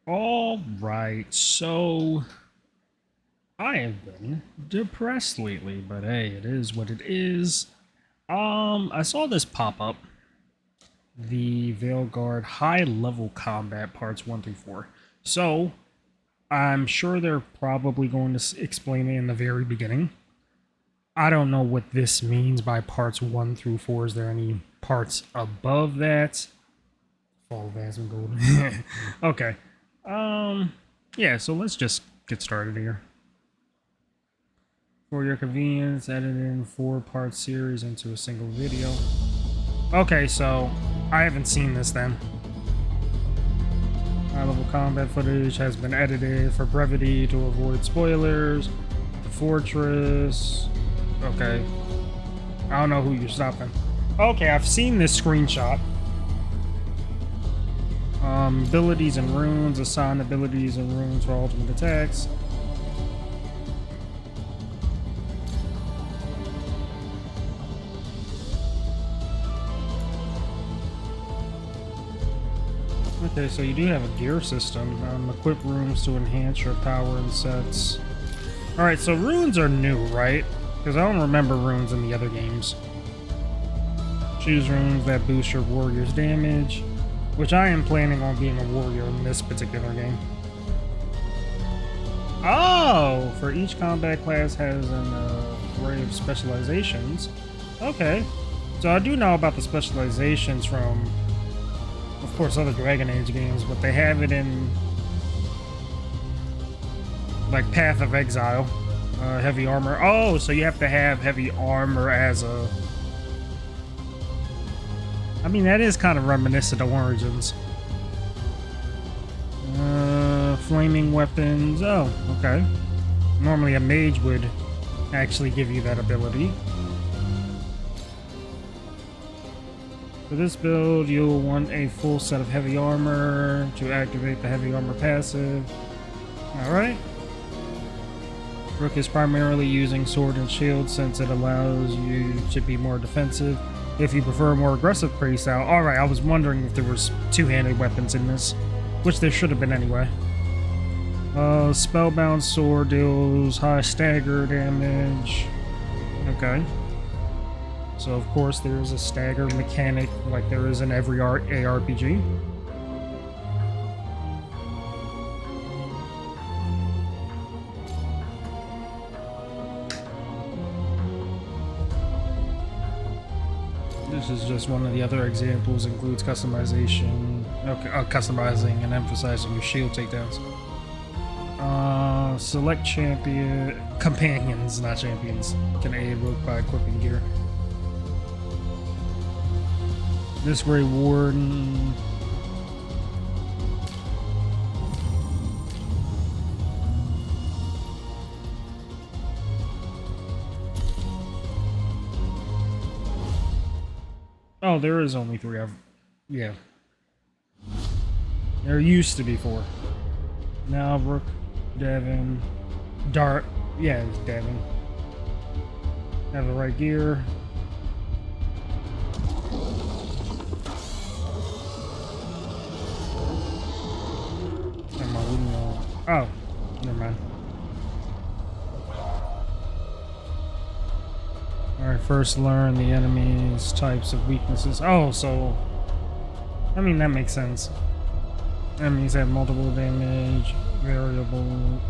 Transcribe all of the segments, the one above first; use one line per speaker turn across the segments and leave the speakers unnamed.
All right, so I have been depressed lately, but hey, it is what it is. I saw this pop up, the Veilguard high level combat parts 1 through 4. So, I'm sure they're probably going to explain it in the very beginning. I don't know what this means by parts 1 through 4. Is there any parts above that? Fall of Asmongold. Okay. Um, yeah, so let's just get started here. For your convenience, edit in 4-part series into a single video. Okay, so I haven't seen this then. High-level combat footage has been edited for brevity to avoid spoilers. The fortress. Okay. I don't know who you're stopping. Okay, I've seen this screenshot. Abilities and runes. Assign abilities and runes for ultimate attacks. Okay, so you do have a gear system. Equip runes to enhance your power and sets. Alright, so runes are new, right? Because I don't remember runes in the other games. Choose runes that boost your warrior's damage, which I am planning on being a warrior in this particular game. Oh! For each combat class has an array of specializations. Okay. So I do know about the specializations from, of course, other Dragon Age games, but they have it in like Path of Exile, heavy armor. Oh, so you have to have heavy armor as a. I mean, that is kind of reminiscent of Origins. Flaming weapons. Oh, okay. Normally a mage would actually give you that ability. For this build, you'll want a full set of heavy armor to activate the heavy armor passive. Alright. Rook is primarily using sword and shield since it allows you to be more defensive. If you prefer a more aggressive playstyle. Alright, I was wondering if there was two-handed weapons in this, which there should have been anyway. Spellbound sword deals high stagger damage. Okay. So of course there is a stagger mechanic like there is in every ARPG. This is just one of the other examples. Includes customization, customizing and emphasizing your shield takedowns. Select companions, not champions, can aid Rook by equipping gear. This Grey Warden. Oh, there is only 3 of them. Yeah. There used to be 4. Now Rook, Devin, Dart. Yeah, it's Devin. Have the right gear. Oh, never mind. Alright, first learn the enemy's types of weaknesses. Oh, so. I mean, that makes sense. Enemies have multiple damage, variable.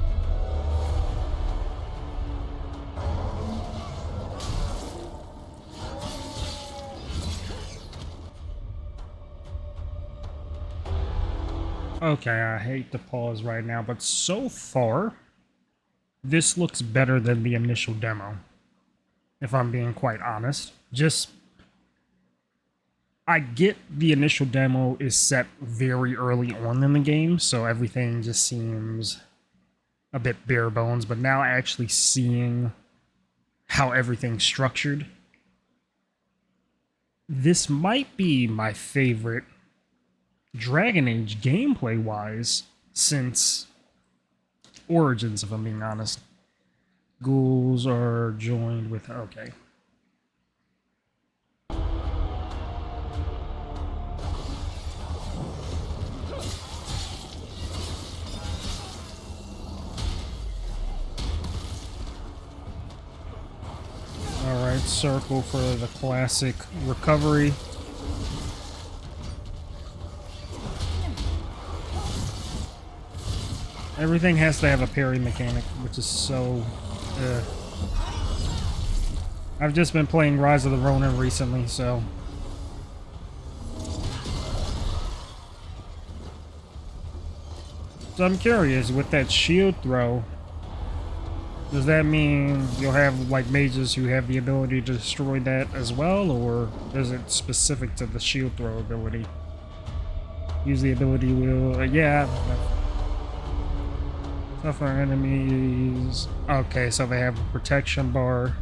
Okay, I hate to pause right now, but so far, this looks better than the initial demo. If I'm being quite honest. I get the initial demo is set very early on in the game, so everything just seems a bit bare bones, but now actually seeing how everything's structured, this might be my favorite Dragon Age gameplay-wise since Origins, if I'm being honest. Ghouls are joined with... Okay. Let's circle for the classic recovery. Everything has to have a parry mechanic, which is so... I've just been playing Rise of the Ronin recently, so... So I'm curious, with that shield throw, does that mean you'll have, like, mages who have the ability to destroy that as well, or is it specific to the shield throw ability? Use the ability will... yeah. Tougher enemies... okay, so they have a protection bar.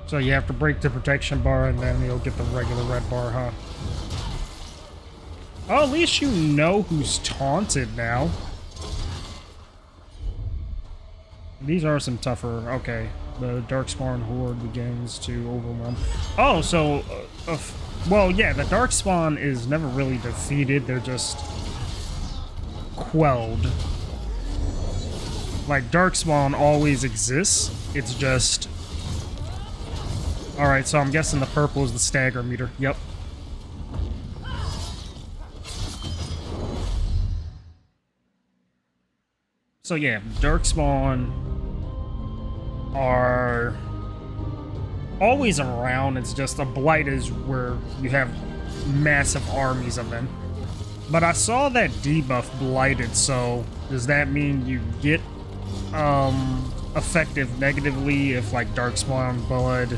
So you have to break the protection bar and then you'll get the regular red bar, huh? Oh, at least you know who's taunted now. These are some tougher... okay. The Darkspawn Horde begins to overwhelm. Oh, so... well, yeah, the Darkspawn is never really defeated. They're just... quelled. Like, Darkspawn always exists. It's just... alright, so I'm guessing the purple is the stagger meter. Yep. So yeah, Darkspawn are always around. It's just a blight is where you have massive armies of them. But I saw that debuff blighted, so does that mean you get effective negatively if like Darkspawn blood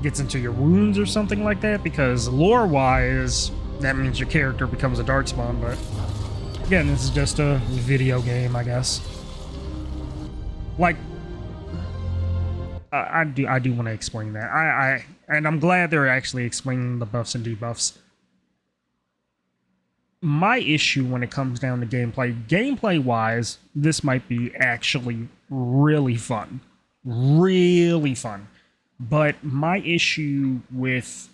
gets into your wounds or something like that? Because lore-wise, that means your character becomes a Darkspawn, but again, this is just a video game, I guess. Like, I do want to explain that. And I'm glad they're actually explaining the buffs and debuffs. My issue when it comes down to gameplay-wise, this might be actually really fun. Really fun. But my issue with...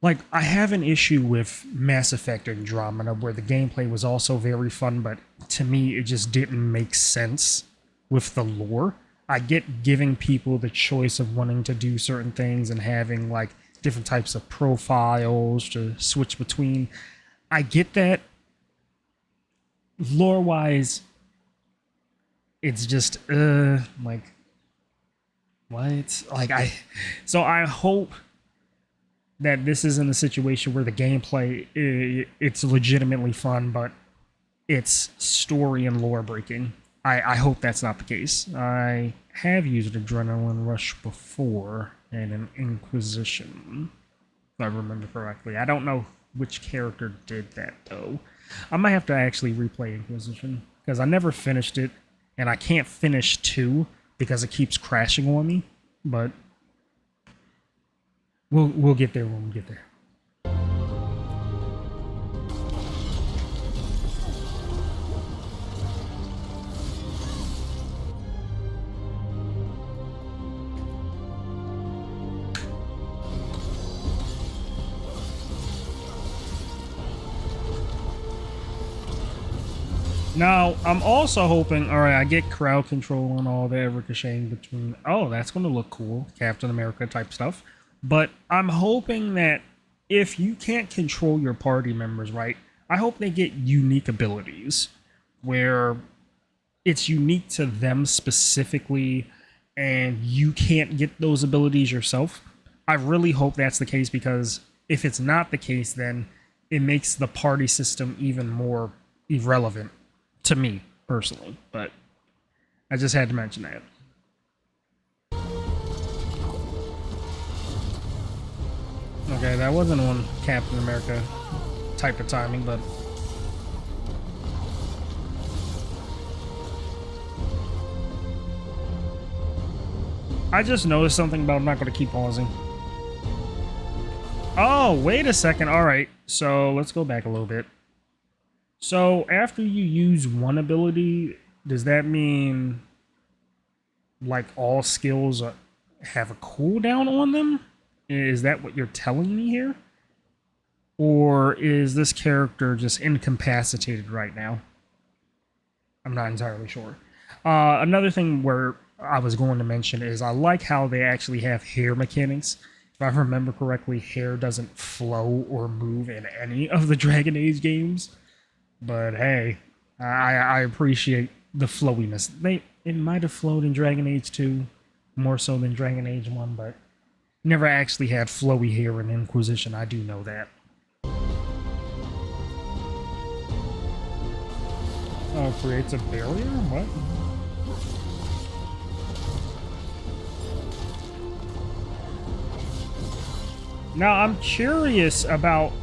like, I have an issue with Mass Effect Andromeda, where the gameplay was also very fun, but to me, it just didn't make sense with the lore. I get giving people the choice of wanting to do certain things and having, like, different types of profiles to switch between. I get that. Lore-wise, it's just, like, what? Like, so I hope that this isn't a situation where the gameplay, it's legitimately fun, but it's story and lore breaking. I hope that's not the case. I have used Adrenaline Rush before in an Inquisition, if I remember correctly. I don't know which character did that, though. I might have to actually replay Inquisition, because I never finished it, and I can't finish 2 because it keeps crashing on me, but we'll get there when we get there. Now, I'm also hoping, alright, I get crowd control and all that ricocheting between, oh, that's going to look cool, Captain America type stuff. But I'm hoping that if you can't control your party members, right, I hope they get unique abilities where it's unique to them specifically and you can't get those abilities yourself. I really hope that's the case, because if it's not the case, then it makes the party system even more irrelevant to me personally. But I just had to mention that. Okay, that wasn't on Captain America type of timing, but I just noticed something, but I'm not going to keep pausing. Oh, wait a second. All right, so let's go back a little bit. So after you use one ability, does that mean like all skills have a cooldown on them? Is that what you're telling me here? Or is this character just incapacitated right now? I'm not entirely sure. Another thing where I was going to mention is I like how they actually have hair mechanics. If I remember correctly, hair doesn't flow or move in any of the Dragon Age games. But hey, I appreciate the flowiness. It might have flowed in Dragon Age 2 more so than Dragon Age 1, but never actually had flowy hair in Inquisition. I do know that. Oh, creates a barrier? What? Now I'm curious about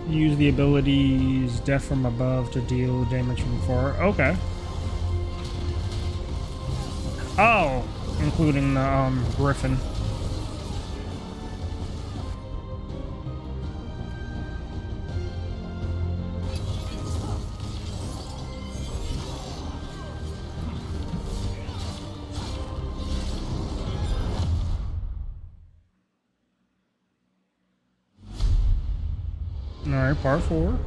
use the abilities death from above to deal damage from far. Okay. Oh, including the griffin. Alright, part 4.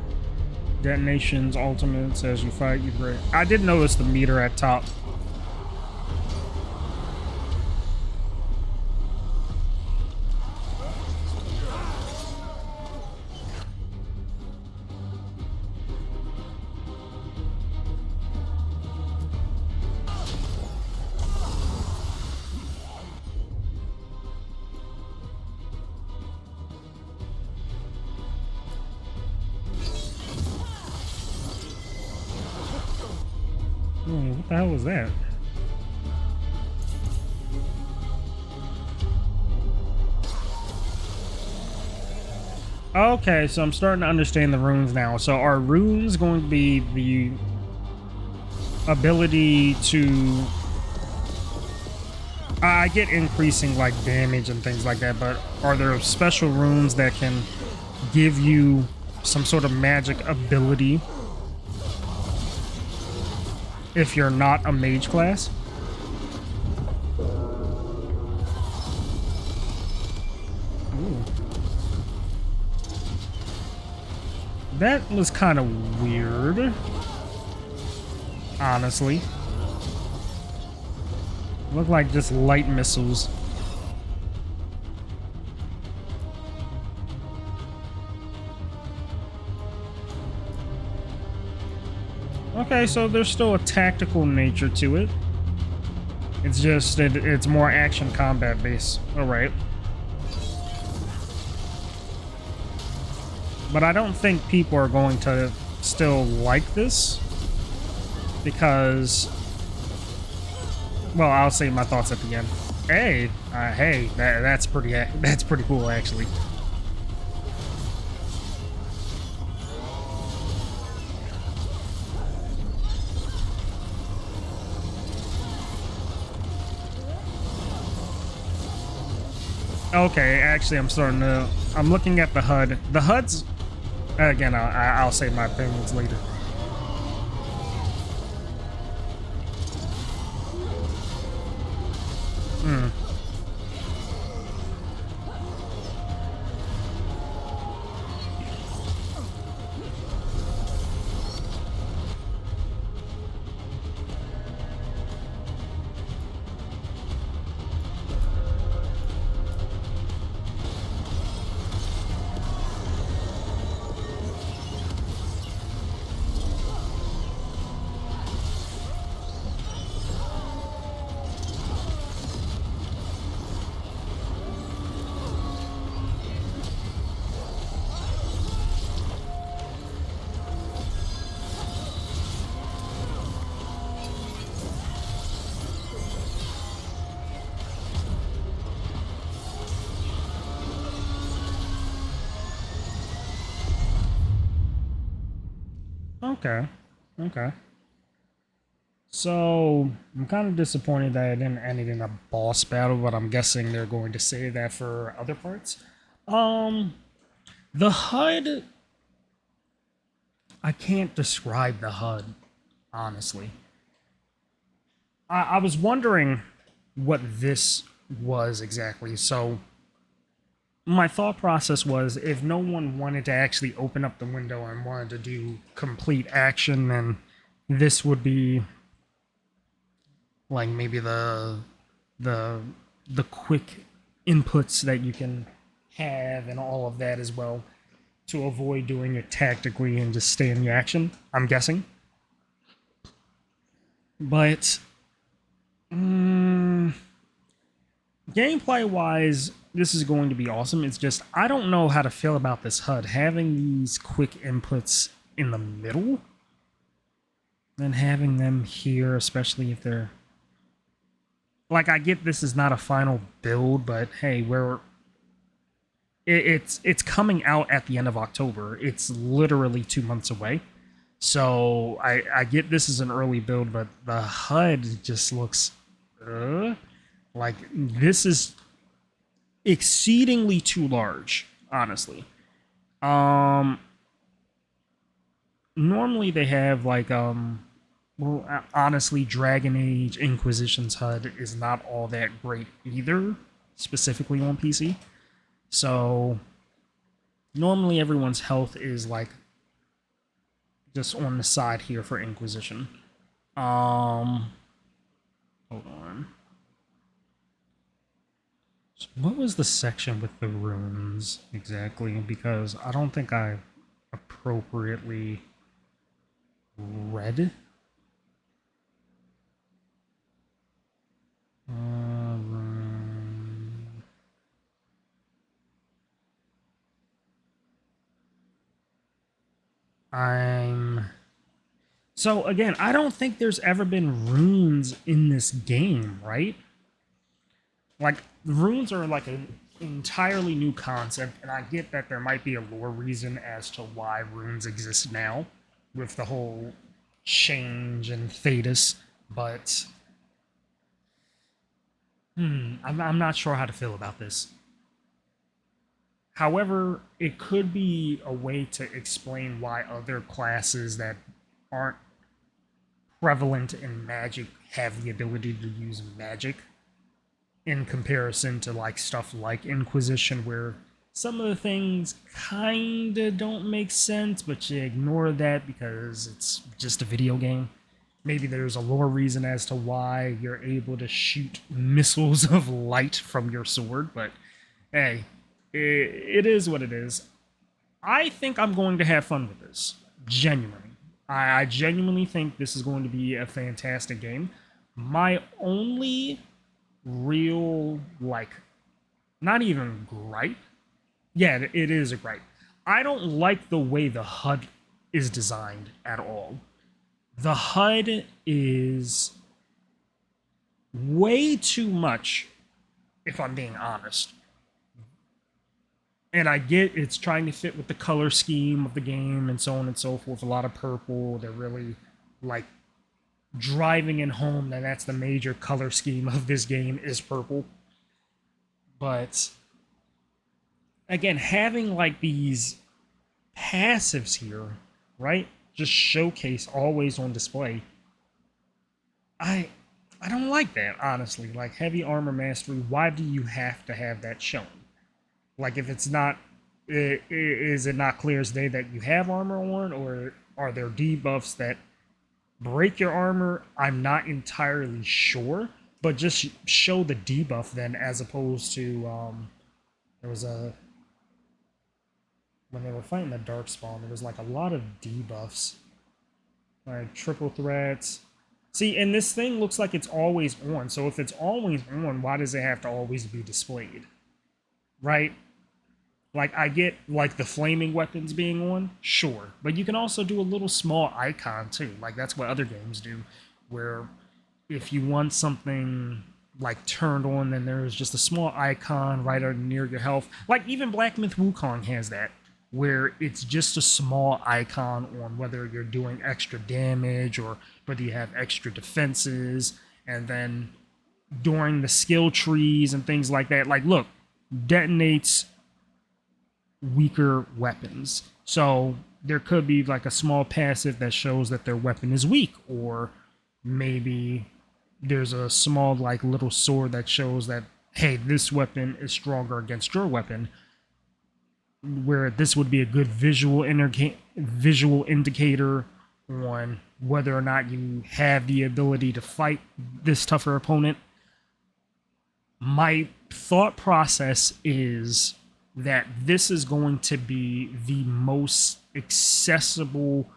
Detonations, ultimates, as you fight, you break. I did notice the meter at top. What the hell was that? Okay, so I'm starting to understand the runes now. So are runes going to be the ability to... I get increasing like damage and things like that, but are there special runes that can give you some sort of magic ability if you're not a mage class? Ooh. That was kind of weird, honestly. Looked like just light missiles. Okay, so there's still a tactical nature to it. It's just it's more action combat based. Alright. But I don't think people are going to still like this because, well, I'll say my thoughts at the end. Hey, that's pretty cool actually. Okay, actually, I'm looking at the HUD. The HUD's, again, I'll say my opinions later. Okay. Okay. So, I'm kind of disappointed that it didn't end it in a boss battle, but I'm guessing they're going to save that for other parts. The HUD... I can't describe the HUD, honestly. I was wondering what this was exactly, so... My thought process was, if no one wanted to actually open up the window and wanted to do complete action, then this would be like maybe the the quick inputs that you can have and all of that as well to avoid doing it tactically and just stay in the action. I'm guessing, but mm, gameplay wise, this is going to be awesome. It's just I don't know how to feel about this HUD having these quick inputs in the middle and having them here, especially if they're like I get this is not a final build, but hey, it's coming out at the end of October. It's literally 2 months away. So I get this is an early build, but the HUD just looks like this is exceedingly too large, honestly. Um Normally they have like well, honestly, Dragon Age Inquisition's HUD is not all that great either, specifically on PC. So normally everyone's health is like just on the side here for Inquisition. Hold on. So what was the section with the runes exactly? Because I don't think I appropriately read. I'm so again, I don't think there's ever been runes in this game, right? Like runes are like an entirely new concept, and I get that there might be a lore reason as to why runes exist now with the whole change and Thetis, but I'm not sure how to feel about this. However, it could be a way to explain why other classes that aren't prevalent in magic have the ability to use magic in comparison to like stuff like Inquisition, where some of the things kinda don't make sense, but you ignore that because it's just a video game. Maybe there's a lore reason as to why you're able to shoot missiles of light from your sword, but hey, it is what it is. I think I'm going to have fun with this. Genuinely. I genuinely think this is going to be a fantastic game. My only real, like, not even gripe. Yeah, it is a gripe. I don't like the way the HUD is designed at all. The HUD is way too much, if I'm being honest. And I get it's trying to fit with the color scheme of the game and so on and so forth. A lot of purple. They're really like driving in home that that's the major color scheme of this game is purple. But again, having like these passives here, right? Just showcase always on display. I I don't like that, honestly. Like heavy armor mastery, why do you have to have that shown? Like if it's not is it not clear as day that you have armor on, or are there debuffs that break your armor? I'm not entirely sure, but just show the debuff then, as opposed to there was a when they were fighting the darkspawn, there was like a lot of debuffs, like triple threats. See, and this thing looks like it's always on. So if it's always on, why does it have to always be displayed? Right? Like I get like the flaming weapons being on, sure, but you can also do a little small icon too. Like that's what other games do, where if you want something like turned on, then there's just a small icon right near your health. Like even Black Myth Wukong has that, where it's just a small icon on whether you're doing extra damage or whether you have extra defenses, and then during the skill trees and things like that, like look, detonates weaker weapons. So there could be like a small passive that shows that their weapon is weak, or maybe there's a small like little sword that shows that hey, this weapon is stronger against your weapon, where this would be a good visual indicator on whether or not you have the ability to fight this tougher opponent. My thought process is that this is going to be the most accessible,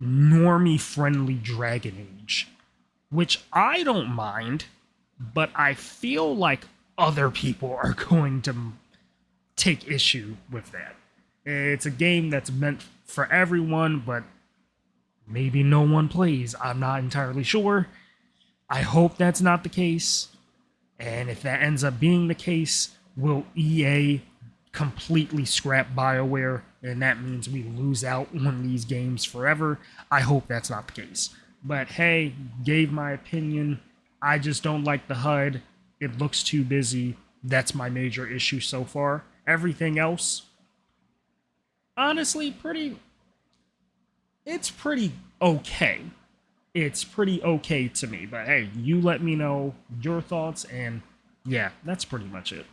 normie friendly Dragon Age, which I don't mind, but I feel like other people are going to take issue with that. It's a game that's meant for everyone, but maybe no one plays. I'm not entirely sure. I hope that's not the case. And if that ends up being the case, will EA completely scrap BioWare? And that means we lose out on these games forever. I hope that's not the case. But hey, gave my opinion. I just don't like the HUD. It looks too busy. That's my major issue so far. Everything else, honestly, it's pretty okay. It's pretty okay to me. But hey, you let me know your thoughts, and yeah, that's pretty much it.